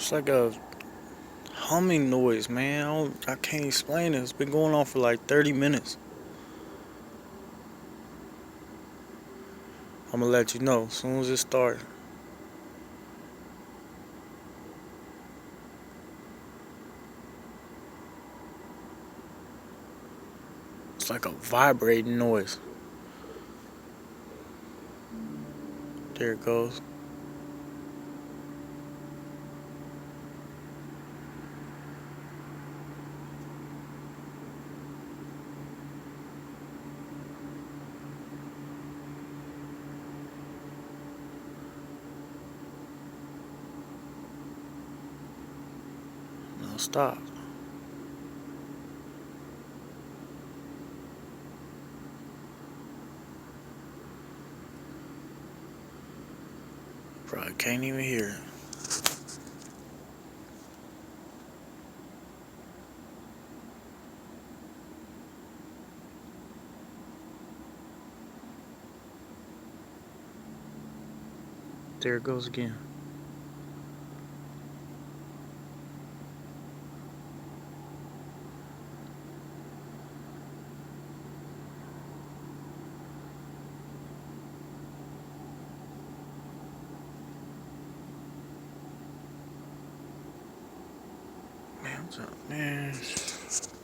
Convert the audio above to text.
It's like a humming noise, man. I can't explain it. It's been going on for like 30 minutes. I'm gonna let you know as soon as it starts. It's like a vibrating noise. There it goes. Now stop. Probably can't even hear it. There it goes again. Man, what's up, man?